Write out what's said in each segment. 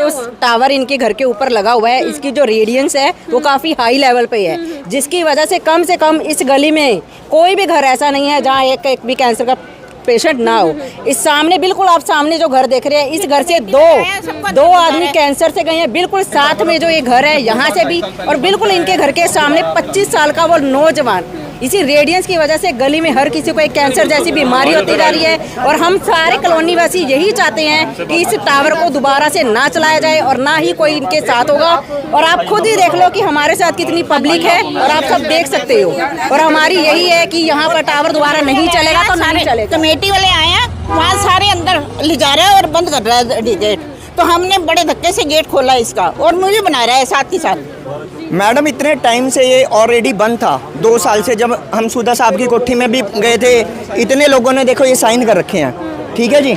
उस टावर इनके घर के ऊपर लगा हुआ है, इसकी जो रेडियंस है वो काफ़ी हाई लेवल पे है, जिसकी वजह से कम इस गली में कोई भी घर ऐसा नहीं है जहाँ एक भी कैंसर का पेशेंट ना हो। इस सामने बिल्कुल आप सामने जो घर देख रहे हैं, इस घर से दो आदमी कैंसर से गए हैं। बिल्कुल साथ में जो ये घर है यहाँ से भी, और बिल्कुल इनके घर के सामने 25 साल का वो नौजवान, इसी रेडियंस की वजह से गली में हर किसी को एक कैंसर जैसी बीमारी होती जा रही है। और हम सारे कॉलोनी वासी यही चाहते हैं कि इस टावर को दोबारा से ना चलाया जाए और ना ही कोई इनके साथ होगा। और आप खुद ही देख लो कि हमारे साथ कितनी पब्लिक है और आप सब देख सकते हो। और हमारी यही है कि यहाँ पर टावर दोबारा नहीं चलेगा तो नहीं चलेगा। कमेटी वाले आए हैं, वहाँ सारे अंदर ले जा रहे हैं और बंद कर रहा है गेट, तो हमने बड़े धक्के से गेट खोला इसका और मुझे बना रहा है साथ ही साथ। मैडम इतने टाइम से ये ऑलरेडी बंद था, 2 साल से। जब हम सुधा साहब की कोठी में भी गए थे, इतने लोगों ने देखो ये साइन कर रखे हैं, ठीक है जी।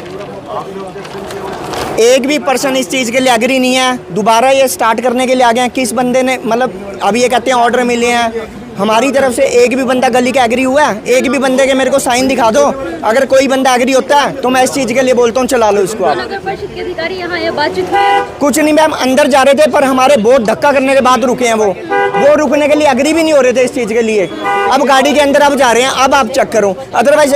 एक भी पर्सन इस चीज़ के लिए एग्री नहीं है। दोबारा ये स्टार्ट करने के लिए आ गए हैं। किस बंदे ने, मतलब अभी ये कहते हैं ऑर्डर मिले हैं, हमारी तरफ से एक भी बंदा गली का एग्री हुआ है? एक भी बंदे के मेरे को साइन दिखा दो। अगर कोई बंदा एग्री होता है तो मैं इस चीज़ के लिए बोलता हूँ चला लो इसको आप। नगर परिषद के अधिकारी यहाँ ये बातचीत है? कुछ नहीं मैम, अंदर जा रहे थे पर हमारे बहुत धक्का करने के बाद रुके हैं वो रुकने के लिए एग्री भी नहीं हो रहे थे इस चीज़ के लिए। अब गाड़ी के अंदर अब जा रहे हैं, अब आप चेक करो। अदरवाइज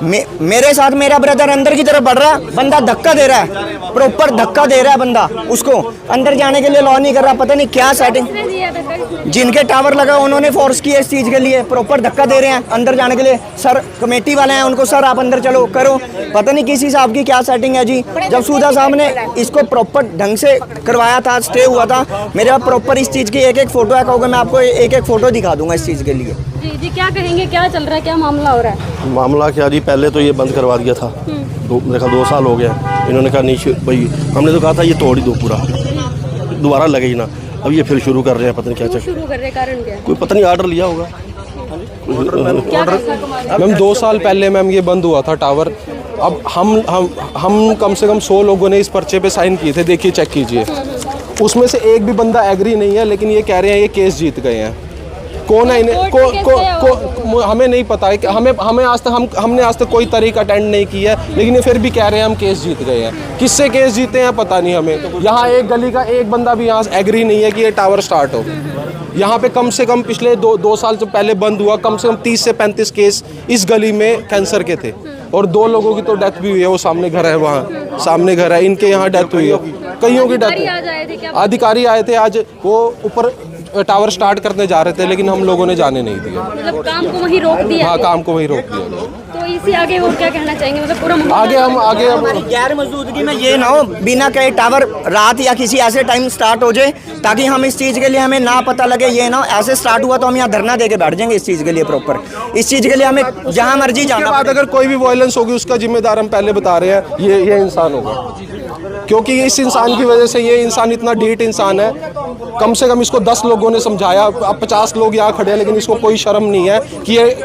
मेरे साथ मेरा ब्रदर अंदर की तरफ बढ़ रहा है, बंदा धक्का दे रहा है, प्रॉपर धक्का दे रहा है बंदा, उसको अंदर जाने के लिए लॉ नहीं कर रहा। पता नहीं क्या सेटिंग, जिनके टावर लगा उन्होंने फोर्स किया इस चीज़ के लिए, प्रॉपर धक्का दे रहे हैं अंदर जाने के लिए। सर कमेटी वाले हैं, उनको सर आप अंदर चलो करो, पता नहीं किस हिसाब की क्या सेटिंग है जी। जब सुधा साहब ने इसको प्रॉपर ढंग से करवाया था, स्टे हुआ था, मेरे पास प्रॉपर इस चीज़ की एक फोटो है, कहोगे मैं आपको एक फोटो दिखा दूंगा इस चीज़ के लिए। जी क्या कहेंगे, क्या चल रहा है, क्या मामला हो रहा है? मामला क्या जी, पहले तो ये बंद करवा दिया था, मेरे ख्याल 2 साल हो गया। इन्होंने कहा नहीं भाई, हमने तो कहा था ये तोड़ ही दो पूरा, दोबारा लगे ही ना। अब ये फिर शुरू कर रहे हैं, पता नहीं क्या शुरू कर रहे, कारण क्या? कोई पता नहीं ऑर्डर लिया होगा। मैम 2 साल पहले मैम ये बंद हुआ था टावर। अब हम कम से कम 100 लोगों ने इस पर्चे पे साइन किए थे, देखिए चेक कीजिए। उसमें से एक भी बंदा एग्री नहीं है, लेकिन ये कह रहे हैं ये केस जीत गए हैं। कौन है इन्हें हमें नहीं पता है कि हमने आज तक कोई तारीख अटेंड नहीं की है, लेकिन ये फिर भी कह रहे हैं हम केस जीत गए हैं। किससे केस जीते हैं पता नहीं हमें। यहाँ एक गली का एक बंदा भी यहाँ एग्री नहीं है कि ये टावर स्टार्ट हो। यहाँ पे कम से कम पिछले 2 साल से पहले बंद हुआ, कम से कम 30 से 35 केस इस गली में कैंसर के थे, और 2 लोगों की तो डेथ भी हुई है। वो सामने घर है, वहाँ सामने घर है, इनके यहाँ डेथ हुई है, कईयों की डेथ। अधिकारी आए थे आज, वो ऊपर टावर स्टार्ट करने जा रहे थे, लेकिन हम लोगों ने जाने नहीं दिया। मतलब काम को वहीं रोक दिया? हाँ, काम को वहीं रोक दिया। तो इसी आगे और क्या कहना चाहेंगे, मतलब पूरा आगे हमारी गैर मौजूदगी में ये ना हो, बिना कहे टावर रात या किसी ऐसे टाइम स्टार्ट हो जाए ताकि हम इस चीज़ के लिए हमें ना पता लगे। ये ना ऐसे स्टार्ट हुआ तो हम यहाँ धरना दे के बैठ जाएंगे इस चीज़ के लिए। प्रॉपर इस चीज़ के लिए हमें जहाँ मर्जी जाना। बाद अगर कोई भी वायलेंस होगी उसका जिम्मेदार हम पहले बता रहे हैं, ये इंसान होगा, क्योंकि इस इंसान की वजह से, ये इंसान इतना ढीठ इंसान है। कम से कम इसको 10 लोगों ने समझाया, अब 50 लोग यहाँ खड़े हैं, लेकिन इसको कोई शर्म नहीं है कि ये